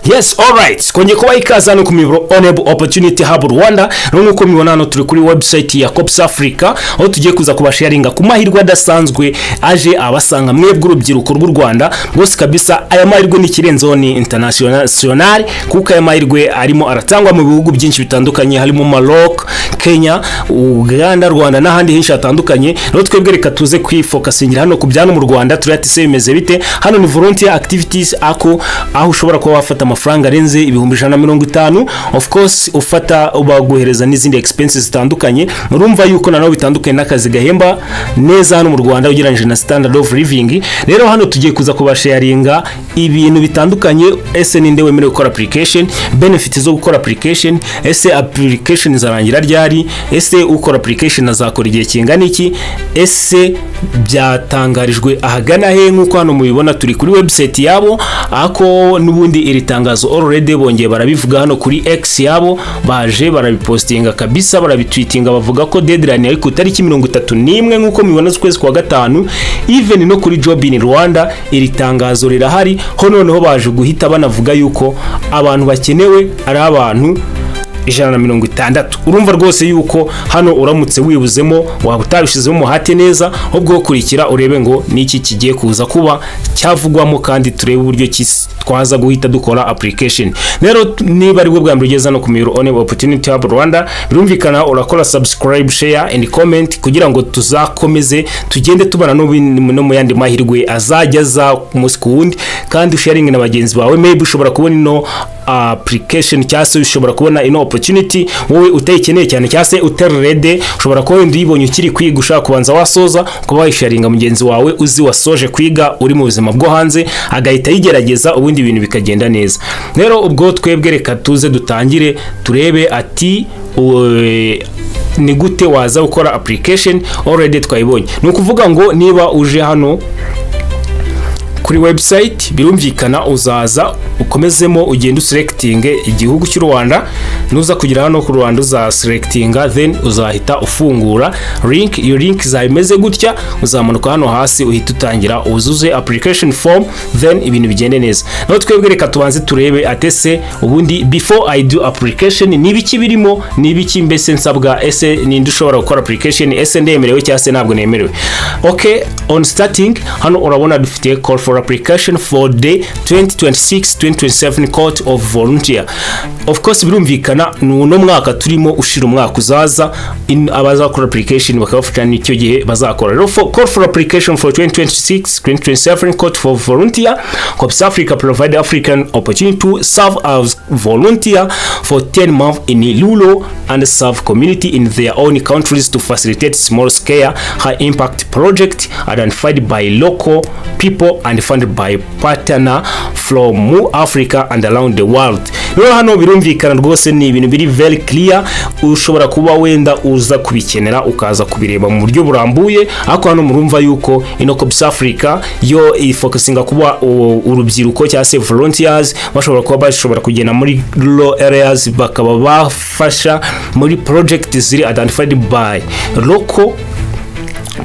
Yes, alright. Kwenye kuba ikaza hano ku miburo Onebu Opportunity Hub Rwanda, nkuko mibona hano turi kuri website ya CorpsAfrica, aho tugiye kuza kubasharinga ku mahirwe adasanzwe aje abasanga mwebwe urubyiruko rw'u Rwanda. Bose kabisa aya mahirwe ni kirenzo ni international kuko aya mahirwe arimo aratangwa mu bihugu byinshi bitandukanye, harimo Maroc, Kenya, Uganda, Rwanda n'ahandi henshi hatandukanye. No twebwe reka tuze kwifokasingira hano ku byano mu Rwanda, turati se bimeze bite. Hano ni volunteer activities aho ushobora kuba wafata amafaranga arenze 150. Of course ufata ubaguhereza n'izindi expenses zitandukanye. Urumva yuko naho bitandukanye n'akazi gahemba neza hano mu Rwanda ugereranyije na standard of living. Rero hano tugiye kuza kubasharinga ibintu bitandukanye. Ese ninde wemerewe gukora application, benefits zo gukora application, ese application zarangira ryari, ese ukora application azakora igihe kingana iki, ese byatangarijwe ahagana he. Nkuko hano mubibona turi kuri website yabo, ako nubundi iri tangazo already bongeye barabivuga hano kuri X yabo, baje barabipostinga kabisa, barabitweetinga bavuga ko deadline ari ku tariki 31 nkuko mubibona z'ukwezi kwa gatanu. Even no kuri Job in Rwanda iri tangazo rirahari ho, noneho baje guhita banavuga yuko abantu bakenewe ari abantu 160. Urumva rwose yuko hano uramutse wibuzemo waba utabishizemo muhate neza, ahubwo kurikira urebe ngo niki kigiye kuza kuba cyavugwamo, kandi turebe uburyo twaza guhita dukora application. Rero niba ari bwo bwa mbere ugeze no ku miburo Onebu Opportunity Hub Rwanda, birumvikana urakora subscribe, share and comment kugira ngo tuzakomeze tugende tubana no mu yandi mahirwe azajyaza umunsi ku wundi, kandi sharing na bagenzi bawe. Maybe ushobora kubona ino application cyase ushobora kubona ino opportunity wowe utayikeneye cyane cyase uterede, ushobora kuba wenda uyibonye ukiri kwiga ushaka kubanza wasoza kuba wayisharinga mugenzi wawe uzi wasoje kwiga uri mu buzima bwo hanze, agahita yigerageza ubundi ibintu bikagenda neza. Rero ubwo twebwe reka tuze dutangire turebe ati ni gute waza gukora application. Already twayibonye, ni ukuvuga ngo niba uje hano kuri website birumvikana uzaza ukomezemo ugenda uselecting igihugu cy'u Rwanda, nuza kugira hano ku Rwanda uza selectinga, then uzahita ufungura link. Iyo link zayimeze gutya, uzamanuka hano hasi uhita utangira uzuze application form, then ibintu bigende neza. Naho twebwe reka tubanze turebe atese ubundi before I do application nibiki birimo, nibiki mbese nsabwa, ese ninde ushobora gukora application, ese ndemerewe cyangwa se ntabwo nemerewe. Okay, on starting hano urabona dufite call for application for the 2026-2027 cohort of volunteer. Of course birumvikana nuno mwaka turimo ushira umwaka uzaza abazakora application bakabafata n'icyo gihe bazakora. Rero call for application for 2026-2027 cohort for volunteer, CorpsAfrica provide African opportunity to serve as volunteer for 10 months in rural and serve community in their own countries to facilitate small scale high impact project identified by local people and funded by partner from Africa and around the world. Rero hano birumvikana rwose ni ibintu biri very clear, ushobora kuba wenda uza kubikenera ukaza kubireba mu buryo burambuye. Ako hano murumva yuko ino CorpsAfrica yo ifocusinga kuba urubyiruko cyangwa se volunteers bashobora kugenda muri rural areas bakaba bafasha muri project ziri identified by local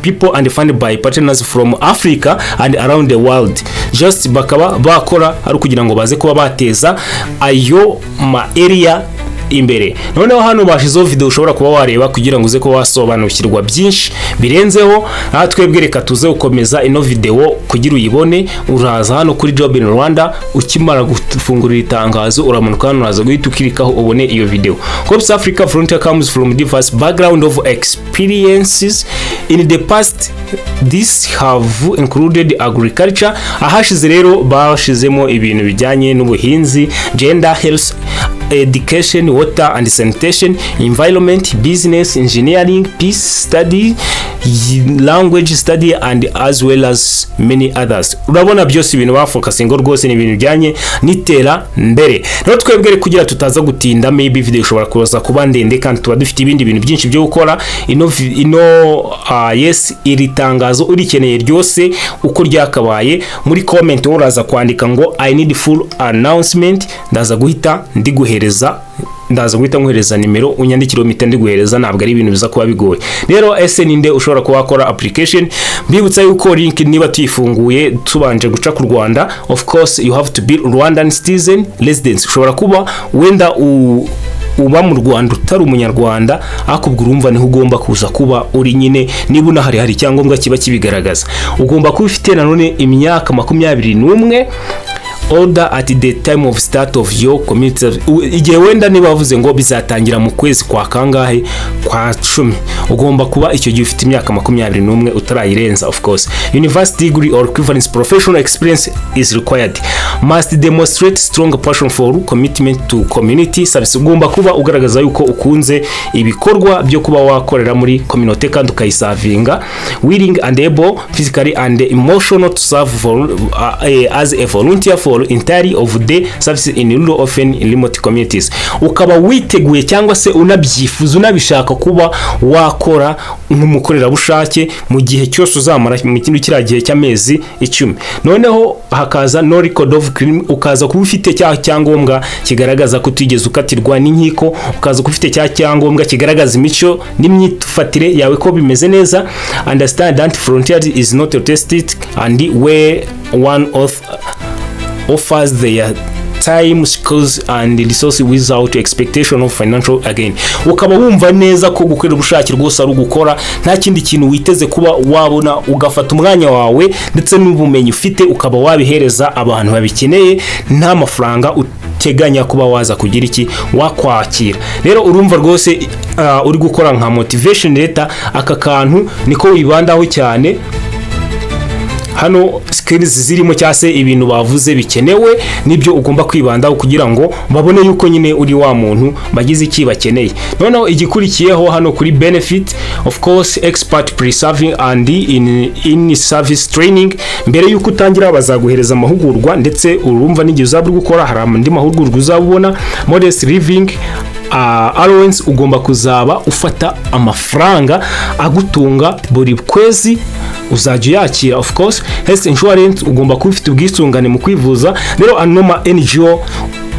people and funded by partners from Africa and around the world. Just bakaba bakora ari kugira ngo baze kuba bateza ayo ma area imbere. Noneho hano bashizo video ushobora kuba wareba kugira ngo uze ko wasobanukirwa byinshi birenzeho. Aha twebwe reka tuze ukomeza ino video kugira uyibone. Uraza hano kuri Job in Rwanda, ukimara gufungurira itangazo uramanuka hano uraza guhita ukirikaho ubone iyo video. CorpsAfrica volunteer comes from diverse background of experiences in the past. This have included agriculture. Ahashize rero bashizemo ibintu bijyanye n'ubuhinzi, gender, health, education, water and sanitation, environment, business, engineering, peace study, language study and as well as many others. Urabona byose ibintu bafocusinga rwose ni ibintu bijyanye n'itera mbere. Rero twebwe kugira tutaza gutinda, maybe video ishobora kuza kuba ndende kandi tuba dufite ibindi bintu byinshi byo gukora. Yes, iri tangazo urikeneye ryose uko ryakabaye, muri comment uraza kwandika ngo I need full announcement, ndaza guhita ndiguhereza ndaza guhita nkohereza nimero unyandikire mpita ndiguhereza, ntabwo ari ibintu biza kuba bigoye. Rero ese ninde ushobora kuba wakora application? Mbibutsa yuko link niba tuyifunguye tubanje guca ku Rwanda, of course you have to be Rwandan citizen residence. Ushobora kuba wenda uba mu Rwanda utari umunyarwanda, akubwo urumva niho ugomba kuza kuba uri nyine, niba unahari icyangombwa kiba kibigaragaza. Ugomba kuba ufite nanone imyaka 21 order at the time of start of your community. Igihe wenda niba bavuze ngo bizatangira mu kwezi kwa kangahe, kwa 10, ugomba kuba icyo gihe ufite imyaka 21 utarayirenza. Of course university degree or equivalent professional experience is required. Must demonstrate strong passion for commitment to community service. Ugomba kuba ugaragaza yuko ukunze ibikorwa byo kuba wakorera muri community kandi ukayisavinga, willing and able physically and emotional to serve for, as a volunteer for entirety of the services in rural often in remote communities. Ukaba witeguye cyangwa se unabyifuza unabishaka kuba wakora nk'umukorera bushake mu gihe cyose uzamara mu kintu kiragihe cy'amezi 10. Noneho hakaza no record of crime, ukaza kuba ufite cyangombwa kigaragaza ko utigeze ukatirwa n'inkiko, ukaza kuba ufite cyangombwa kigaragaza imico n'imyifatire yawe ko bimeze neza. Understand that frontier is not tested and where one offers their time, skills and resources without expectation of financial gain. Ukaba wumva neza ko gukorera ubushake rwose ari ugukora, nta kindi kintu witeze kuba wabona, ugafata umwanya wawe ndetse n'ubumenyi ufite ukaba wabihereza abantu babikeneye, nta mafaranga uteganya kuba waza kugira iki wakwakira. Rero urumva rwose uri gukora nka motivation letter, aka kantu niko wibandaho cyane. Hano skills zirimo cyase ibintu bavuze bikenewe nibyo ugomba kwibandaho kugira ngo babone yuko nyine uri wa muntu bagize iki bakeneye. Noneho igikurikiyeho hano kuri benefit, of course expert pre-serving and in service training. Mbere yuko utangira bazaguhereza amahugurwa, ndetse urumva n'igihe uzaburi gukora hari andi mahugurwa uzabona. Modest living allowance, ugomba kuzaba ufata amafaranga agutunga buri kwezi uzajya yakira. Of course health insurance, ugomba kuba ufite ubwisungane mu kwivuza. Rero anoma NGO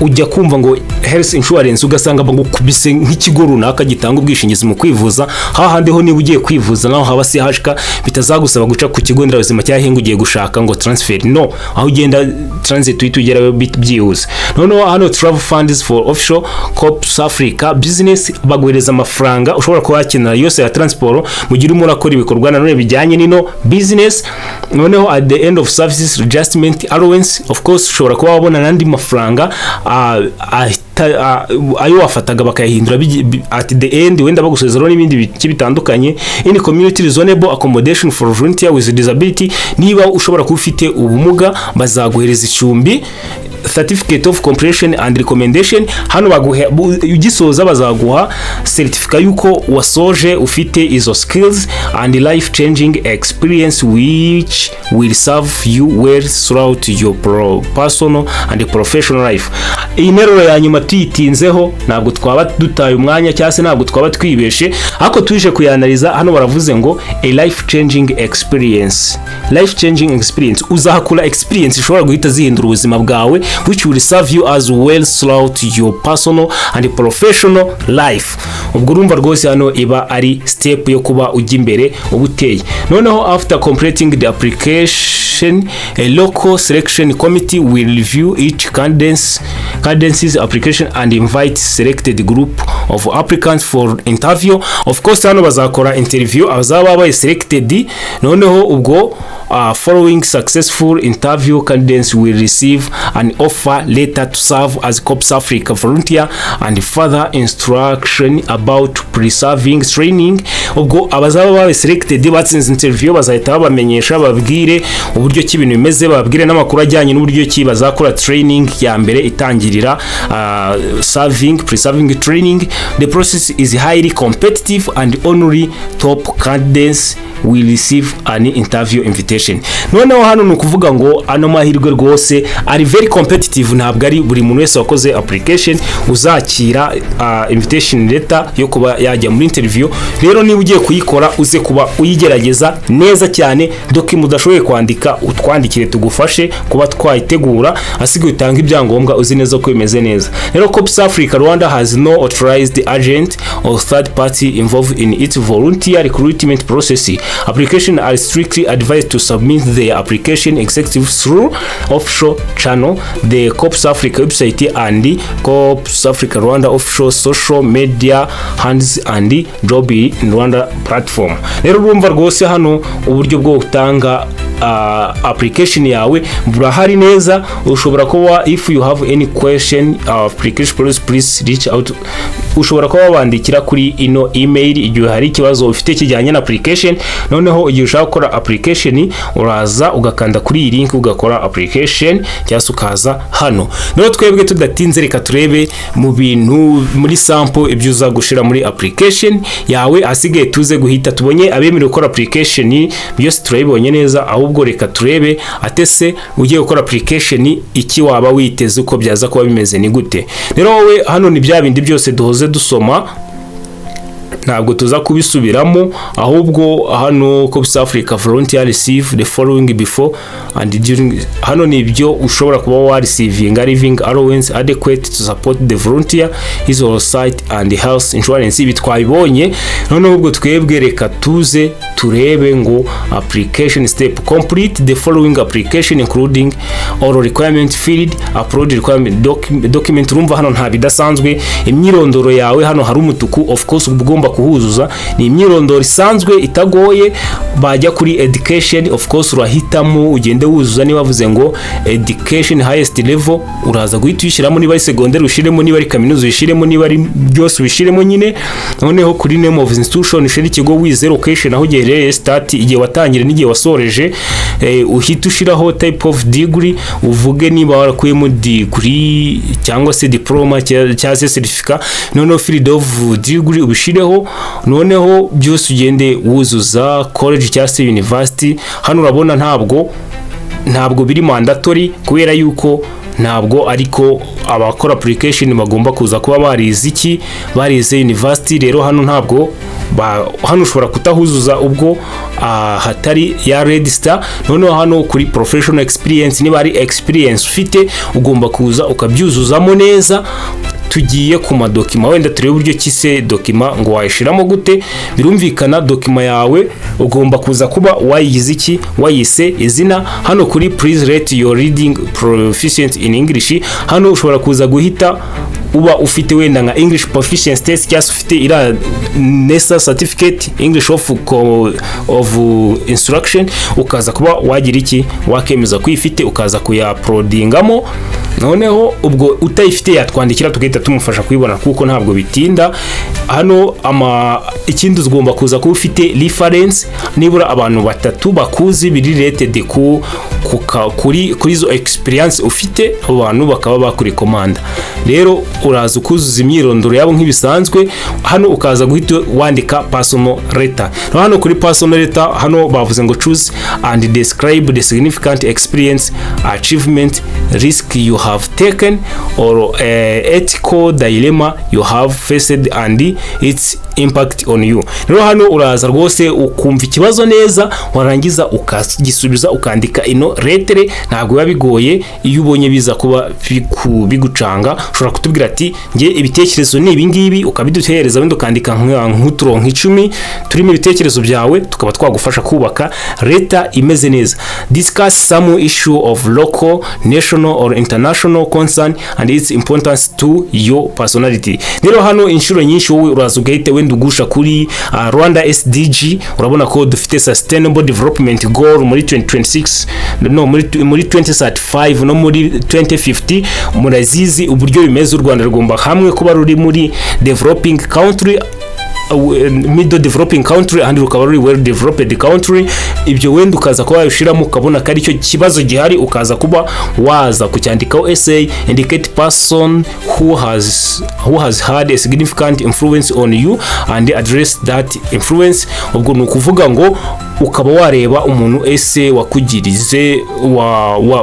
ujya kumva ngo health insurance ugasanga bagukubise nk'ikigo runaka gitanga ubwishingizi mu kwivuza, hahandi ho niba ugiye kwivuza naho haba se hashika bitazagusaba guca ku kigo nderabuzima cyahinga ugiye gushaka ngo transfer, no, aho ugenda transit uyitugerayo byihuse. Noneho hano travel funds for offshore CorpsAfrica business, baguhereza amafaranga ushobora kuhakenera yose ya transport mu gihe urimo urakora ibikorwa nanone bijyanye n'ino business. Noneho at the end of services adjustment allowance, of course ushobora kuba wabona nandi mafaranga ayo wafataga bakayahindura at the end wenda bagusezeraho n'ibindi biki bitandukanye. In community reasonable accommodation for volunteer with disability, niba ushobora kuba ufite ubumuga bazaguhereza icumbi. Certificate of completion and recommendation, hano ugisoza bazaguha certificate yuko wasoje ufite izo skills and life changing experience which will serve you well throughout your personal and professional life. Iyi nteruro ya nyuma tuyitinzeho, ntabwo twaba dutaye umwanya cyangwa se ntabwo twaba twibeshe, ariko tuje kuyanaliza. Hano baravuze ngo a life changing experience. Life changing experience, uzahakura experience ishobora guhita zihindura ubuzima bwawe, which will serve you as well throughout your personal and professional life. Ubwo urumva rwose hano iba ari step yo kuba ujya imbere ubuteye. Noneho after completing the application, a local selection committee will review each candidate's application and invite selected group of applicants for interview. Of course hano bazakora interview abazaba babaye selected. Noneho ubwo following successful interview, candidates will receive an offer letter to serve as CorpsAfrica volunteer and further instruction about pre-serving training. Ubwo abazaba babaye selected batsinze interview bazahita babamenyesha, babwire uburyo ki ibintu bimeze, babwire n'amakuru ajyanye n'uburyo ki bazakora training ya mbere itangirira pre-serving training. The process is highly competitive and only top candidates will receive an interview invitation. Noneho hano ni ukuvuga ngo ano mahirwe rwose ari very competitive, ntabwo ari buri muntu wese wakoze application uzakira invitation letter yo kuba yajya muri interview. Rero niba ugiye kuyikora uze kuba uyigerageza neza cyane, document udashoboye kwandika utwandikire tugufashe kuba twayitegura, asigaye utanga ibyangombwa uzi neza ko bimeze neza. Rero CorpsAfrica Rwanda has no authorized agent or third party involved in its volunteer recruitment process. Applications are strictly advised to submit their application executive through official channel, the CorpsAfrica website and the CorpsAfrica Rwanda official social media hands and the Job in Rwanda platform. Rero urumva rwose hano uburyo bwo gutanga application yawe burahari neza. Ushobora kuba if you have any question application please reach out, ushobora kuba wabandikira kuri ino email igihe hari ikibazo ufite kijyanye na application. Noneho igihe ushaka gukora application uraza ugakanda kuri iyi link ugakora application cyangwa ukaza hano. Rero twebwe tudatinze reka turebe mu bintu muri sample ibyo uza gushira muri application yawe, asigaye tuze guhita tubonye abemerewe gukora application byose turabibonye neza, ahubwo reka turebe atese ugiye gukora application iki waba witeze uko byaza kuba bimeze ni gute. Rero wowe hano ni bya bindi byose duhoze dusoma, ntabwo tuza kubisubiramo, ahubwo hano CorpsAfrica volunteer receive the following before and during. Hano ni ibyo ushobora kuba wa receiving living allowance adequate to support the volunteer, his or site and health insurance. Ibi twabibonye. Noneho ubwo twebwe reka tuze turebe ngo application step complete the following application including all requirement filled, upload requirement document. Urumva hano nta bidasanzwe, imyirondoro yawe hano hari umutuku, of course ugomba kuhuzuza, ni imyirondoro isanzwe itagoye. Bajya kuri education, of course urahitamo ugende wuzuza, niba bavuze ngo education highest level uraza guhita ushyiramo, niba ari secondary ushiremo, niba ari kaminuza ushiremo, niba ari byose ubishiremo nyine. Noneho kuri name of institution ushire ikigo wize, location aho ugereye, start igihe watangire n'igihe wasoreje, uhita ushiraho type of degree, uvuge niba warakuyemo degree cyangwa se diploma cyangwa se certificate. Noneho field of degree ubishireho, noneho byose ugende wuzuza college cyangwa se university. Hano urabona ntabwo biri mandatory kubera yuko ntabwo ariko abakora application bagomba kuza kuba barize university. Rero hano ntabwo hano ushobora kutahuzuza ubwo hatari ya register. Noneho hano kuri professional experience, niba ari experience ufite ugomba kuza ukabyuzuzamo neza. Tugiye ku madokima, wenda turebe uburyo kise dokima ngo wayishiramo gute. Birumvikana dokima yawe ugomba kuza kuba wayigize iki, wayise izina. Hano kuri please rate your reading proficient in English, hano ushobora kuza guhita uba ufite wenda nka English proficiency test cyangwa ufite ira NESA certificate English of instruction, ukaza kuba wagira iki wakemeza kuyifite ukaza kuyauploadingamo. Noneho ubwo utayifite yatwandikira tugahita tumufasha kuyibona kuko ntabwo bitinda. Hano ikindi ugomba kuza kuba ufite reference, nibura abantu batatu bakuzi biri related kuri zo experience ufite, abantu bakaba bakuri komanda. Rero uraza ukuzuza imyirondoro yabo nk'ibisanzwe. Hano ukaza guhita wandika personal letter. Hano kuri personal letter hano bavuze ngo choose and describe the significant experience, achievement, risk you have taken or ethical dilemma you have faced and its impact on you. Rero hano uraza rwose ukumva ikibazo neza, warangiza ukagisubiza ukandika ino letter. Ntabwo biba bigoye iyo ubonye biza kuba bigucanga. Ushobora kutubwira ati nge ibitekerezo ni ibi ngibi, ukabiduhereza wenda ukandika nk'uturongo 10 turimo ibitekerezo byawe, tukaba twagufasha kubaka letter imeze neza. Discuss some issue of local, national or international concern and its importance to your personality. Rero hano inshuro nyinshi wowe uraza ugahita wenda ugusha kuri Rwanda SDG. Urabona ko dufite sustainable development goal muri 2026, no muri 2035 no muri 2050. Murazizi uburyo bimeze, u Rwanda rugomba hamwe kuba ruri muri developing country middle developing country ahandi rukaba ruri well developed country. Ibyo wenda ukaza kuba wabishiramo ukabona ko ari cyo kibazo gihari, ukaza kuba waza kucyandikaho essay indicate person who has had a significant influence on you and address that influence. Ubwo ni ukuvuga ngo ukaba wareba umuntu ese wakugirize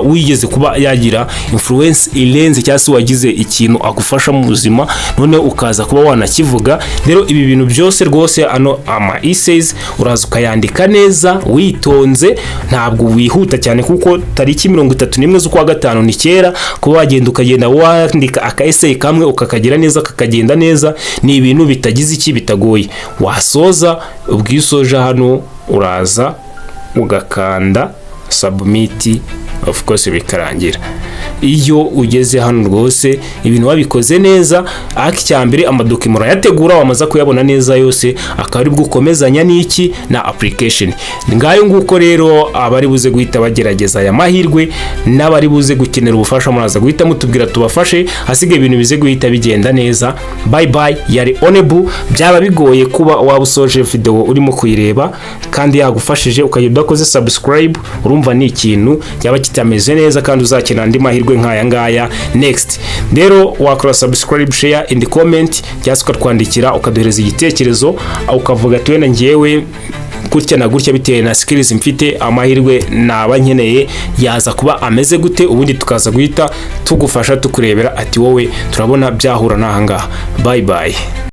wigeze kuba yagira influence irenze cyangwa se wagize ikintu agufasha mu buzima, none ukaza kuba wanakivuga. Rero ibi bintu byose rwose ano ama essays uraza ukayandika neza witonze, ntabwo wihuta cyane kuko tariki 31 z'ukwa gatanu ni kera kuba ukagenda wandika aka essay kamwe ukakagira neza kakagenda neza. Ni ibintu bitagize iki bitagoye. Wasoza ubwisoje hano uraza ugakanda submit, of course bikarangira. Iyo ugeze hano rwose ibintu wabikoze neza, cyambere amadokimento yategura wamaza kuyabona neza yose, akari bwukomezanya n'iki na application. Ngayo nguko rero abari buze guhita bagerageza aya mahirwe n'abari buze gukenera ubufasha muraza guhita mutubwira tubafashe, hasigaye ibintu bize guhita bigenda neza. Bye bye. Yari Onebu. Byaba bigoye kuba wabusoje video urimo kuyireba kandi yagufashije ukajya udakoze subscribe, urumva ni ikintu cyaba kitameze neza kandi uzakena andi mahirwe nkaya ngaya next. Rero wakora subscribe, share in the comment, cyangwa ukatwandikira ukaduhereza igitekerezo ukavuga tuwena ngewe gutya na gutya bitewe na skills mfite, amahirwe naba nkeneye yaza kuba ameze gute, ubundi tukaza guhita tugufasha tukurebera ati wowe turabona byahura nahangaha. Bye bye.